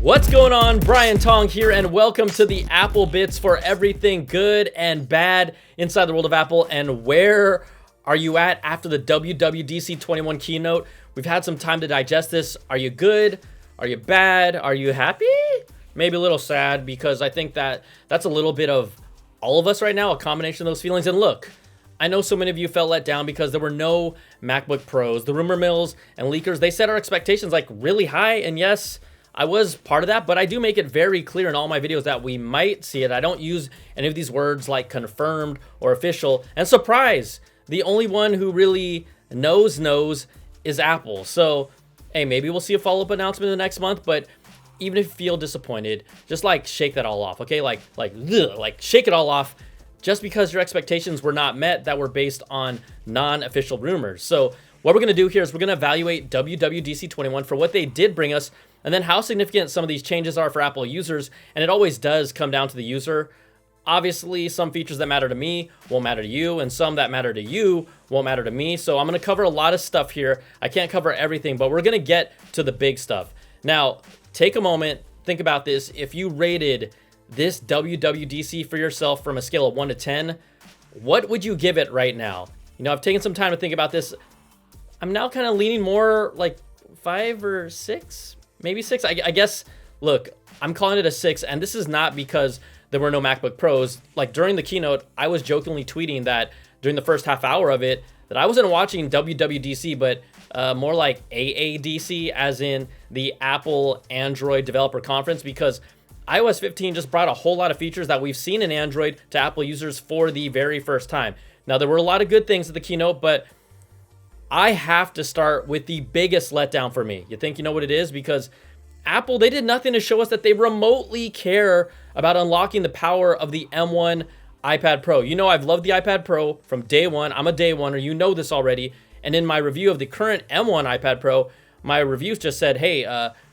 What's going on? Brian Tong here, and welcome to the Apple Bits for everything good and bad inside the world of Apple. And where are you at after the WWDC 21 keynote? We've had some time to digest this. Are you good? Are you bad? Are you happy? Maybe a little sad, because I think that's a little bit of all of us right now, a combination of those feelings. And look, I know so many of you felt let down because there were no MacBook Pros. The rumor mills and leakers, they set our expectations like really high, and yes, I was part of that, but I do make it very clear in all my videos that we might see it. I don't use any of these words like confirmed or official. And surprise, the only one who really knows is Apple. So, hey, maybe we'll see a follow-up announcement in the next month, but even if you feel disappointed, just like shake that all off, okay? Like shake it all off just because your expectations were not met that were based on non-official rumors. So what we're gonna do here is we're gonna evaluate WWDC 21 for what they did bring us, and then how significant some of these changes are for Apple users. And it always does come down to the user. Obviously, some features that matter to me won't matter to you, and some that matter to you won't matter to me. So I'm gonna cover a lot of stuff here. I can't cover everything, but we're gonna get to the big stuff. Now, take a moment, think about this. If you rated this WWDC for yourself from a scale of 1 to 10, what would you give it right now? You know, I've taken some time to think about this. I'm now kind of leaning more like 5 or 6. Maybe 6. I guess, look, I'm calling it a 6, and this is not because there were no MacBook Pros. Like, during the keynote, I was jokingly tweeting that during the first half hour of it, that I wasn't watching WWDC, but more like AADC, as in the Apple Android Developer Conference, because iOS 15 just brought a whole lot of features that we've seen in Android to Apple users for the very first time. Now, there were a lot of good things at the keynote, but I have to start with the biggest letdown for me. You think you know what it is? Because Apple, they did nothing to show us that they remotely care about unlocking the power of the M1 iPad Pro. You know, I've loved the iPad Pro from day one. I'm a day oneer. You know this already. And in my review of the current M1 iPad Pro, my reviews just said, hey,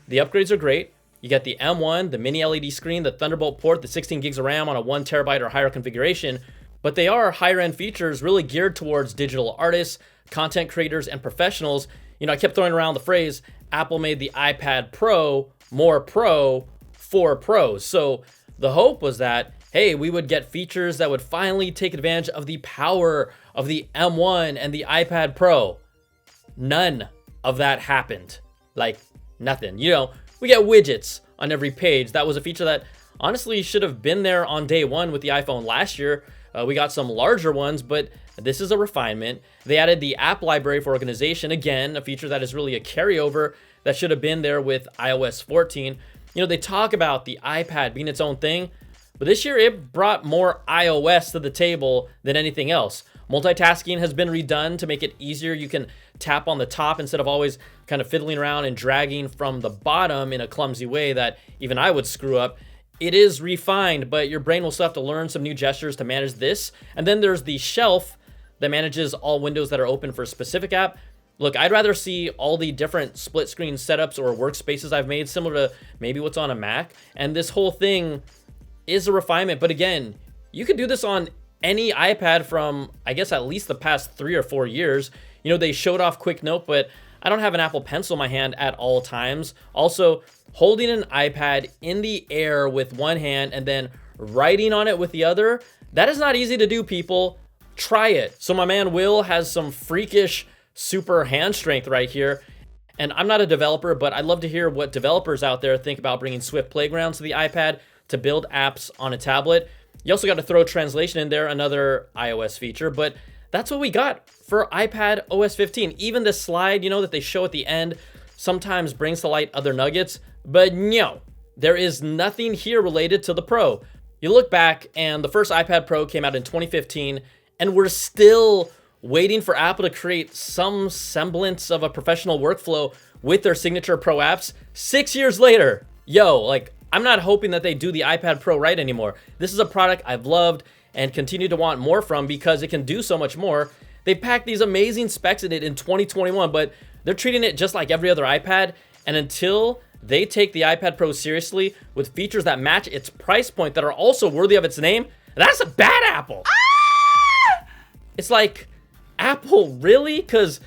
the upgrades are great. You get the M1, the mini LED screen, the Thunderbolt port, the 16 gigs of RAM on a 1 terabyte or higher configuration. But they are higher end features really geared towards digital artists, content creators, and professionals. You know, I kept throwing around the phrase, Apple made the iPad Pro more pro for pros. So the hope was that, hey, we would get features that would finally take advantage of the power of the M1 and the iPad Pro. None of that happened. Like, nothing. You know, we get widgets on every page. That was a feature that honestly should have been there on day one with the iPhone last year. We got some larger ones, but this is a refinement. They added the app library for organization. Again, a feature that is really a carryover that should have been there with iOS 14. You know, they talk about the iPad being its own thing, but this year it brought more iOS to the table than anything else. Multitasking has been redone to make it easier. You can tap on the top instead of always kind of fiddling around and dragging from the bottom in a clumsy way that even I would screw up. It is refined, but your brain will still have to learn some new gestures to manage this. And then there's the shelf that manages all windows that are open for a specific app. Look, I'd rather see all the different split screen setups or workspaces I've made, similar to maybe what's on a Mac. And this whole thing is a refinement. But again, you can do this on any iPad from, I guess, at least the past 3 or 4 years. You know, they showed off Quick Note, but I don't have an Apple Pencil in my hand at all times. Also, holding an iPad in the air with one hand and then writing on it with the other, that is not easy to do, people. Try it. So my man Will has some freakish super hand strength right here. And I'm not a developer, but I'd love to hear what developers out there think about bringing Swift Playgrounds to the iPad to build apps on a tablet. You also got to throw translation in there, another iOS feature, but that's what we got for iPadOS 15. Even the slide, you know, that they show at the end sometimes brings to light other nuggets, but no, there is nothing here related to the Pro. You look back and the first iPad Pro came out in 2015, and we're still waiting for Apple to create some semblance of a professional workflow with their signature Pro apps 6 years later. Yo, like, I'm not hoping that they do the iPad Pro right anymore. This is a product I've loved and continue to want more from because it can do so much more. They packed these amazing specs in it in 2021, but they're treating it just like every other iPad. And until they take the iPad Pro seriously with features that match its price point that are also worthy of its name, that's a bad Apple. It's like, Apple, really? Because,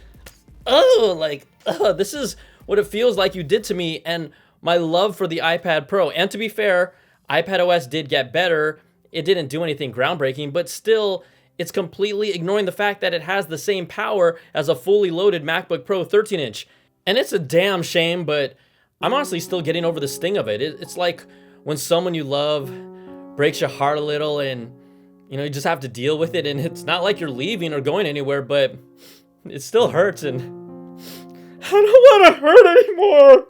this is what it feels like you did to me. And my love for the iPad Pro. And to be fair, iPadOS did get better. It didn't do anything groundbreaking, but still, it's completely ignoring the fact that it has the same power as a fully loaded MacBook Pro 13-inch. And it's a damn shame, but I'm honestly still getting over the sting of it. It's like when someone you love breaks your heart a little and, you know, you just have to deal with it. And it's not like you're leaving or going anywhere, but it still hurts. And I don't want to hurt anymore.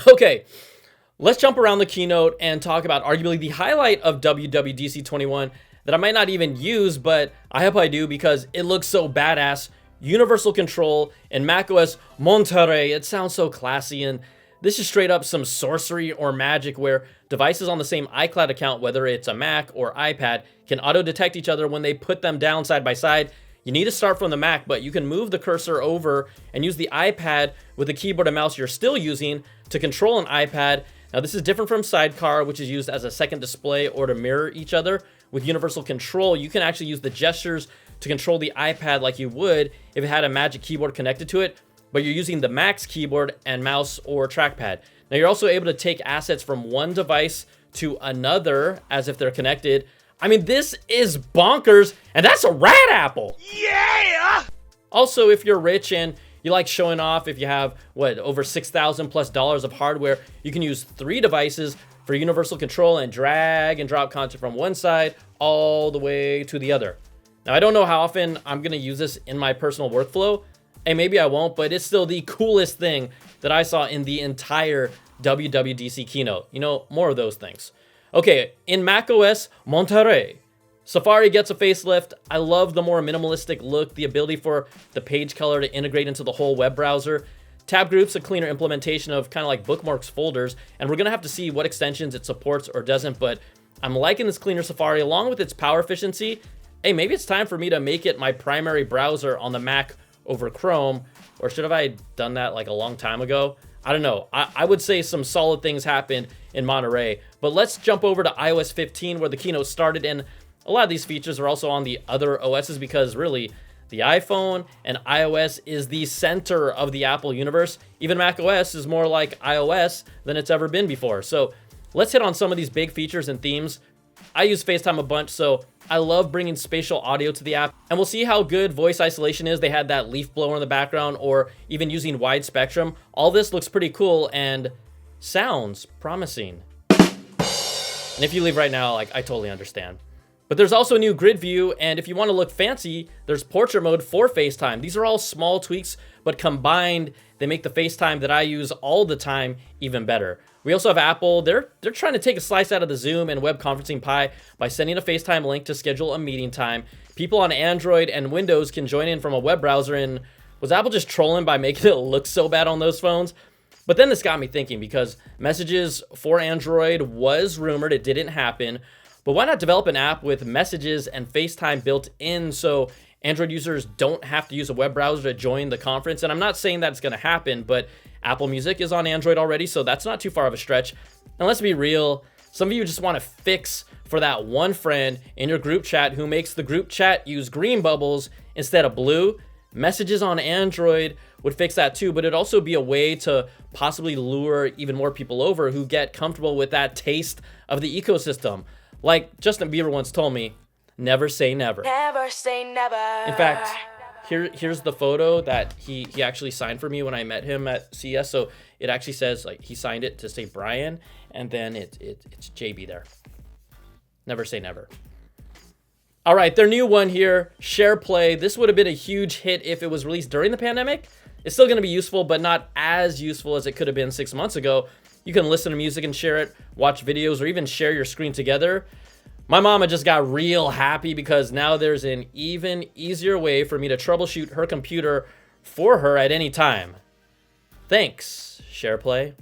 Okay. Let's jump around the keynote and talk about arguably the highlight of WWDC 21 that I might not even use, but I hope I do because it looks so badass. Universal control and macOS Monterey. It sounds so classy, and this is straight up some sorcery or magic where devices on the same iCloud account, whether it's a Mac or iPad, can auto-detect each other when they put them down side by side. You need to start from the Mac, but you can move the cursor over and use the iPad with the keyboard and mouse you're still using to control an iPad. Now, this is different from Sidecar, which is used as a second display or to mirror each other. With universal control, you can actually use the gestures to control the iPad like you would if it had a Magic Keyboard connected to it, but you're using the Mac's keyboard and mouse or trackpad. Now, you're also able to take assets from one device to another as if they're connected. I mean, this is bonkers, and that's a rad apple. Yeah! Also, if you're rich and you like showing off, if you have, over $6,000+ of hardware, you can use 3 devices for universal control and drag and drop content from one side all the way to the other. Now, I don't know how often I'm going to use this in my personal workflow, and maybe I won't, but it's still the coolest thing that I saw in the entire WWDC keynote. You know, more of those things. Okay, in macOS Monterey, Safari gets a facelift. I love the more minimalistic look, the ability for the page color to integrate into the whole web browser. Tab groups, a cleaner implementation of kind of like bookmarks folders, and we're gonna have to see what extensions it supports or doesn't, but I'm liking this cleaner Safari along with its power efficiency. Hey, maybe it's time for me to make it my primary browser on the Mac over Chrome, or should have I done that like a long time ago? I don't know. I would say some solid things happened in Monterey, but let's jump over to iOS 15 where the keynote started, and a lot of these features are also on the other OSs because really, the iPhone and iOS is the center of the Apple universe. Even macOS is more like iOS than it's ever been before. So let's hit on some of these big features and themes. I use FaceTime a bunch, so I love bringing spatial audio to the app. And we'll see how good voice isolation is. They had that leaf blower in the background or even using wide spectrum. All this looks pretty cool and sounds promising. And if you leave right now, like, I totally understand. But there's also a new grid view, and if you want to look fancy, there's portrait mode for FaceTime. These are all small tweaks, but combined, they make the FaceTime that I use all the time even better. We also have Apple. They're trying to take a slice out of the Zoom and web conferencing pie by sending a FaceTime link to schedule a meeting time. People on Android and Windows can join in from a web browser, and was Apple just trolling by making it look so bad on those phones? But then this got me thinking, because messages for Android was rumored, it didn't happen. But why not develop an app with messages and FaceTime built in so Android users don't have to use a web browser to join the conference? And I'm not saying that it's going to happen, but Apple Music is on Android already, so that's not too far of a stretch. And let's be real, some of you just want to fix for that one friend in your group chat who makes the group chat use green bubbles instead of blue. Messages on Android would fix that too, but it'd also be a way to possibly lure even more people over who get comfortable with that taste of the ecosystem. Like Justin Bieber once told me, never say never. Never say never. In fact, here's the photo that he actually signed for me when I met him at CES. So it actually says, like, he signed it to say Brian, and then it's JB there. Never say never. All right, their new one here, SharePlay. This would have been a huge hit if it was released during the pandemic. It's still going to be useful, but not as useful as it could have been 6 months ago. You can listen to music and share it, watch videos, or even share your screen together. My mama just got real happy because now there's an even easier way for me to troubleshoot her computer for her at any time. Thanks, SharePlay.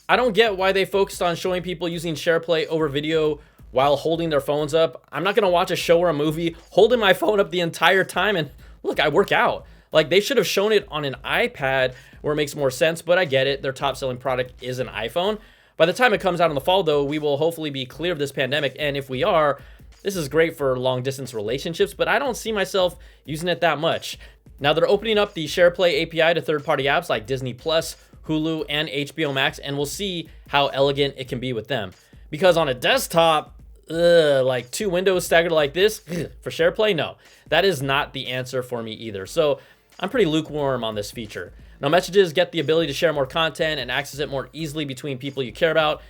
I don't get why they focused on showing people using SharePlay over video while holding their phones up. I'm not going to watch a show or a movie holding my phone up the entire time, and look, I work out. Like, they should have shown it on an iPad where it makes more sense, but I get it. Their top selling product is an iPhone. By the time it comes out in the fall, though, we will hopefully be clear of this pandemic, and if we are, This is great for long distance relationships, but I don't see myself using it that much. Now they're opening up the SharePlay API to third-party apps like Disney Plus, Hulu, and HBO Max, and we'll see how elegant it can be with them. Because on a desktop, like 2 windows staggered like this, for SharePlay, no. That is not the answer for me either. So I'm pretty lukewarm on this feature. Now messages get the ability to share more content and access it more easily between people you care about.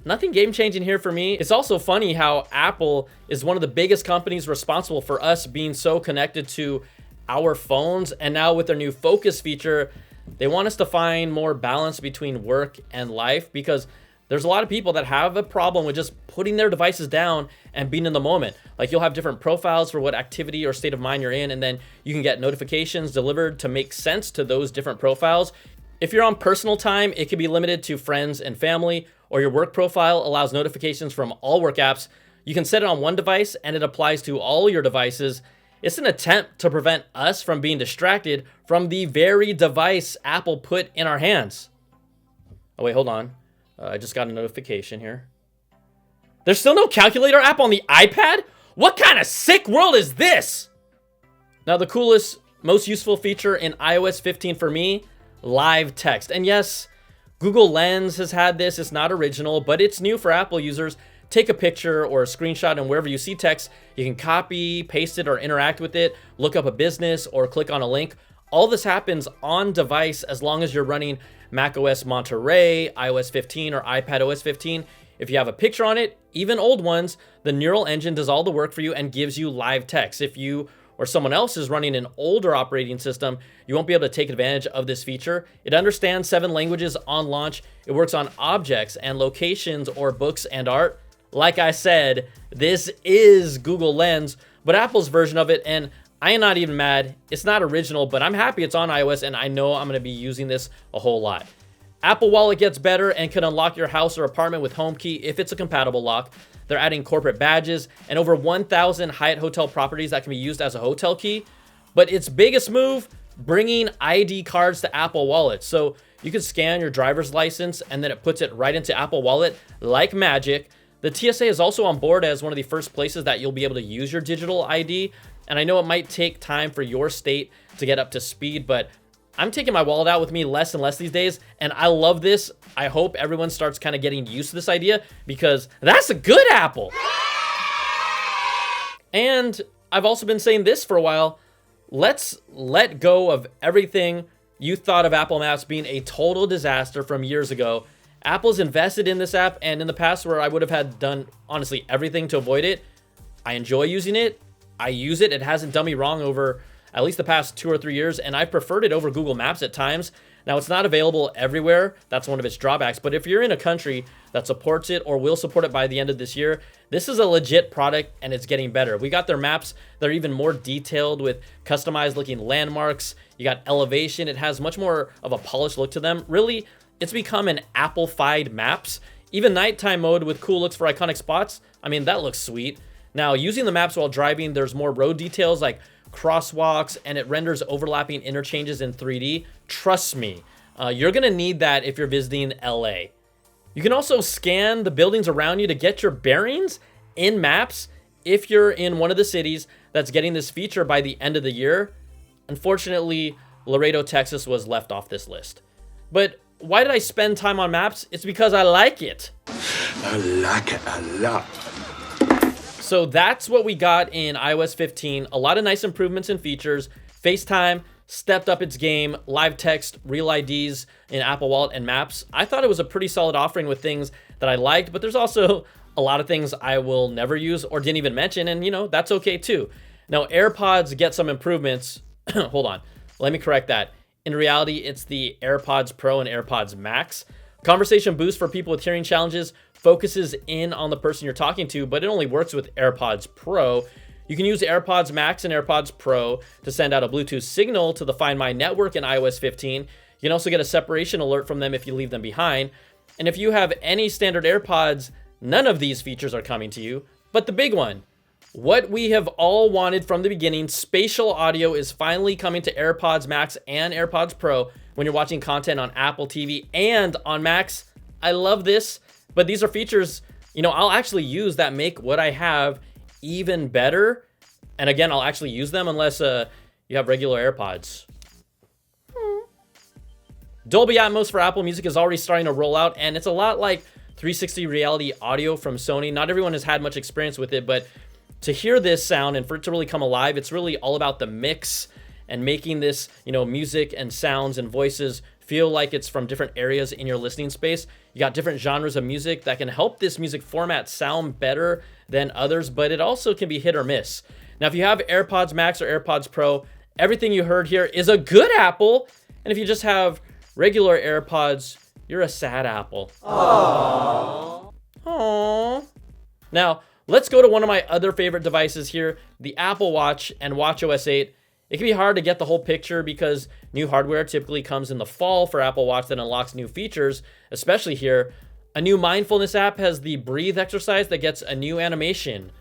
Nothing game-changing here for me. It's also funny how Apple is one of the biggest companies responsible for us being so connected to our phones, and now with their new Focus feature, they want us to find more balance between work and life, because there's a lot of people that have a problem with just putting their devices down and being in the moment. Like, you'll have different profiles for what activity or state of mind you're in, and then you can get notifications delivered to make sense to those different profiles. If you're on personal time, it can be limited to friends and family, or your work profile allows notifications from all work apps. You can set it on one device and it applies to all your devices. It's an attempt to prevent us from being distracted from the very device Apple put in our hands. Oh wait, hold on. I just got a notification here. There's still no calculator app on the iPad? What kind of sick world is this? Now the coolest, most useful feature in iOS 15 for me, live text. And yes, Google Lens has had this. It's not original, but it's new for Apple users. Take a picture or a screenshot, and wherever you see text, you can copy, paste it, or interact with it, look up a business, or click on a link. All this happens on device as long as you're running macOS Monterey, iOS 15, or iPadOS 15. If you have a picture on it, even old ones, the neural engine does all the work for you and gives you live text. If you or someone else is running an older operating system, you won't be able to take advantage of this feature. It understands 7 languages on launch. It works on objects and locations or books and art. Like I said, this is Google Lens, but Apple's version of it, and I am not even mad. It's not original, but I'm happy it's on iOS, and I know I'm going to be using this a whole lot. Apple Wallet gets better and can unlock your house or apartment with HomeKey if it's a compatible lock. They're adding corporate badges and over 1,000 Hyatt hotel properties that can be used as a hotel key. But its biggest move, bringing ID cards to Apple Wallet. So you can scan your driver's license and then it puts it right into Apple Wallet like magic. The TSA is also on board as one of the first places that you'll be able to use your digital ID. And I know it might take time for your state to get up to speed, but I'm taking my wallet out with me less and less these days, and I love this. I hope everyone starts kind of getting used to this idea, because that's a good Apple. And I've also been saying this for a while. Let's let go of everything you thought of Apple Maps being a total disaster from years ago. Apple's invested in this app, and in the past where I would have had done, honestly, everything to avoid it, I enjoy using it. I use it. It hasn't done me wrong over at least the past 2 or 3 years, and I've preferred it over Google Maps at times. Now, it's not available everywhere. That's one of its drawbacks. But if you're in a country that supports it or will support it by the end of this year, this is a legit product, and it's getting better. We got their maps that are even more detailed with customized looking landmarks. You got elevation. It has much more of a polished look to them. Really, it's become an Apple-fied maps. Even nighttime mode with cool looks for iconic spots. I mean, that looks sweet. Now, using the maps while driving, there's more road details like crosswalks, and it renders overlapping interchanges in 3D. Trust me, you're gonna need that if you're visiting LA. You can also scan the buildings around you to get your bearings in maps if you're in one of the cities that's getting this feature by the end of the year. Unfortunately, Laredo, Texas was left off this list. But why did I spend time on maps? It's because I like it. I like it a lot. So that's what we got in iOS 15. A lot of nice improvements and features. FaceTime stepped up its game. Live text, real IDs in Apple Wallet and Maps. I thought it was a pretty solid offering with things that I liked, but there's also a lot of things I will never use or didn't even mention, and that's okay too. Now, AirPods get some improvements. Hold on, let me correct that. In reality, it's the AirPods Pro and AirPods Max. Conversation boost for people with hearing challenges focuses in on the person you're talking to, but it only works with AirPods Pro. You can use AirPods Max and AirPods Pro to send out a Bluetooth signal to the Find My network in iOS 15. You can also get a separation alert from them if you leave them behind. And if you have any standard AirPods, none of these features are coming to you. But the big one, what we have all wanted from the beginning, spatial audio is finally coming to AirPods Max and AirPods Pro when you're watching content on Apple TV and on Macs. I love this, but these are features, I'll actually use that make what I have even better. And again, I'll actually use them unless you have regular AirPods. Dolby Atmos for Apple Music is already starting to roll out, and it's a lot like 360 reality audio from Sony. Not everyone has had much experience with it, but to hear this sound and for it to really come alive, it's really all about the mix and making this, music and sounds and voices feel like it's from different areas in your listening space. You got different genres of music that can help this music format sound better than others, but it also can be hit or miss. Now, if you have AirPods Max or AirPods Pro, everything you heard here is a good Apple. And if you just have regular AirPods, you're a sad Apple. Aww. Now, let's go to one of my other favorite devices here, the Apple Watch and watchOS 8. It can be hard to get the whole picture because new hardware typically comes in the fall for Apple Watch that unlocks new features, especially here. A new mindfulness app has the breathe exercise that gets a new animation.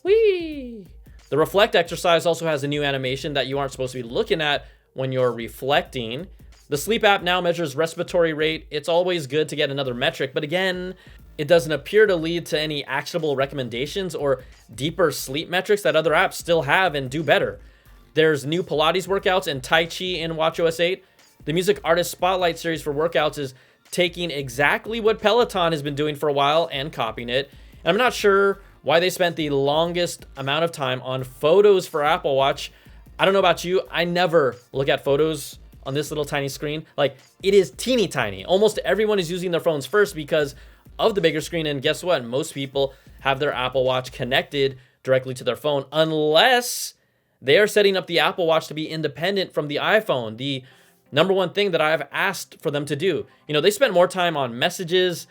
Whee! The reflect exercise also has a new animation that you aren't supposed to be looking at when you're reflecting. The sleep app now measures respiratory rate. It's always good to get another metric, but again, it doesn't appear to lead to any actionable recommendations or deeper sleep metrics that other apps still have and do better. There's new Pilates workouts and Tai Chi in watchOS 8. The Music Artist Spotlight series for workouts is taking exactly what Peloton has been doing for a while and copying it. And I'm not sure why they spent the longest amount of time on photos for Apple Watch. I don't know about you, I never look at photos on this little tiny screen. Like, it is teeny tiny. Almost everyone is using their phones first because of the bigger screen, and guess what? Most people have their Apple Watch connected directly to their phone unless they are setting up the Apple Watch to be independent from the iPhone, the number one thing that I've asked for them to do. They spent more time on messages,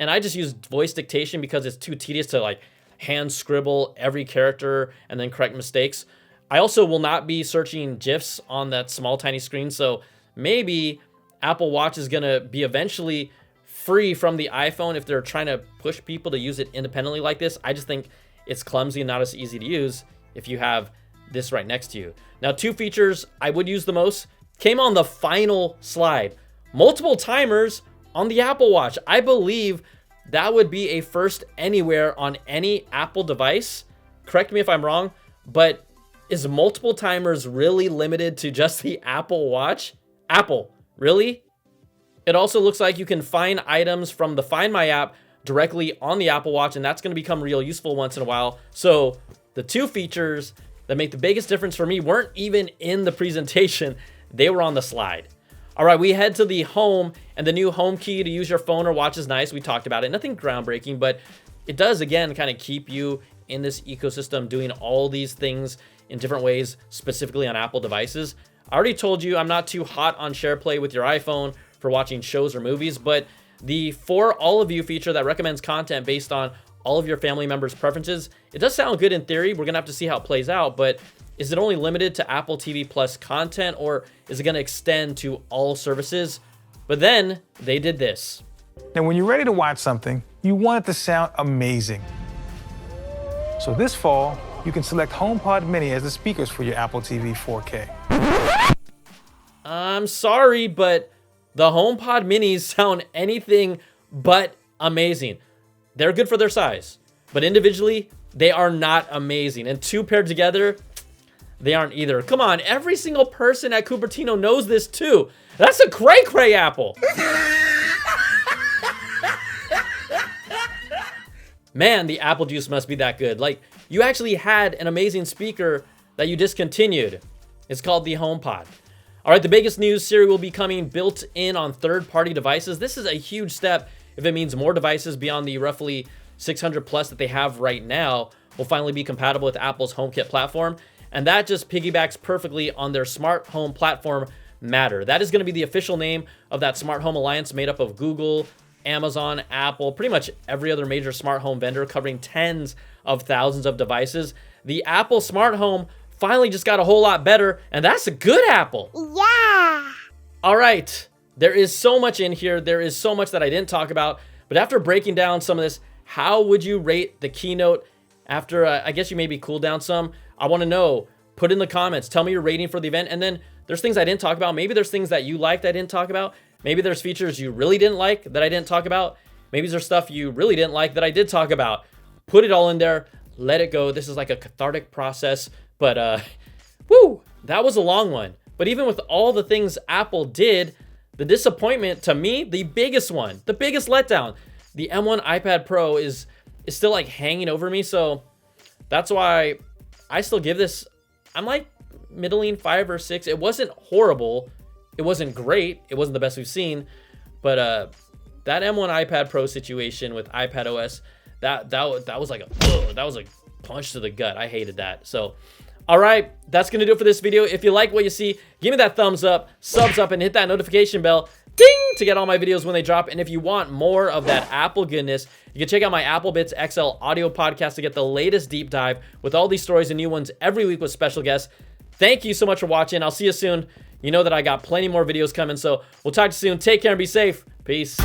and I just use voice dictation because it's too tedious to hand scribble every character and then correct mistakes. I also will not be searching GIFs on that small tiny screen, so maybe Apple Watch is gonna be eventually free from the iPhone if they're trying to push people to use it independently like this. I just think it's clumsy and not as easy to use if you have this right next to you. Now, two features I would use the most came on the final slide. Multiple timers on the Apple Watch. I believe that would be a first anywhere on any Apple device. Correct me if I'm wrong, but is multiple timers really limited to just the Apple Watch? Apple, really? It also looks like you can find items from the Find My app directly on the Apple Watch, and that's going to become real useful once in a while. So the two features that make the biggest difference for me weren't even in the presentation. They were on the slide. All right, we head to the home, and the new home key to use your phone or watch is nice. We talked about it. Nothing groundbreaking, but it does, again, kind of keep you in this ecosystem doing all these things in different ways, specifically on Apple devices. I already told you I'm not too hot on SharePlay with your iPhone for watching shows or movies, but the For All of You feature that recommends content based on all of your family members' preferences, it does sound good in theory. We're gonna have to see how it plays out, but is it only limited to Apple TV Plus content, or is it gonna extend to all services? But then they did this. Now, when you're ready to watch something, you want it to sound amazing. So this fall, you can select HomePod Mini as the speakers for your Apple TV 4K. I'm sorry, but the HomePod Minis sound anything but amazing. They're good for their size, but individually, they are not amazing. And two paired together, they aren't either. Come on, every single person at Cupertino knows this too. That's a cray-cray Apple. Man, the apple juice must be that good. Like, you actually had an amazing speaker that you discontinued. It's called the HomePod. All right, the biggest news, Siri will be coming built in on third-party devices. This is a huge step if it means more devices beyond the roughly 600 plus that they have right now will finally be compatible with Apple's HomeKit platform. And that just piggybacks perfectly on their smart home platform, Matter. That is going to be the official name of that smart home alliance made up of Google, Amazon, Apple, pretty much every other major smart home vendor covering tens of thousands of devices. The Apple smart home finally just got a whole lot better, and that's a good Apple. Yeah. All right. There is so much in here. There is so much that I didn't talk about. But after breaking down some of this, how would you rate the keynote after, I guess you maybe cooled down some? I want to know. Put in the comments. Tell me your rating for the event. And then there's things I didn't talk about. Maybe there's things that you liked I didn't talk about. Maybe there's features you really didn't like that I didn't talk about. Maybe there's stuff you really didn't like that I did talk about. Put it all in there. let it go. This is like a cathartic process, but woo, that was a long one. But even with all the things Apple did, the disappointment to me, the biggest one, the biggest letdown, the M1 iPad Pro is still like hanging over me. So that's why I still give this, I'm like middling 5 or 6. It wasn't horrible. It wasn't great. It wasn't the best we've seen, but that M1 iPad Pro situation with iPadOS, that was like that was a punch to the gut. I hated that. So, all right, that's gonna do it for this video. If you like what you see, give me that thumbs up, subs up, and hit that notification bell, ding, to get all my videos when they drop. And if you want more of that Apple goodness, you can check out my Apple Bits XL audio podcast to get the latest deep dive with all these stories and new ones every week with special guests. Thank you so much for watching. I'll see you soon. You know that I got plenty more videos coming, so we'll talk to you soon. Take care and be safe. Peace.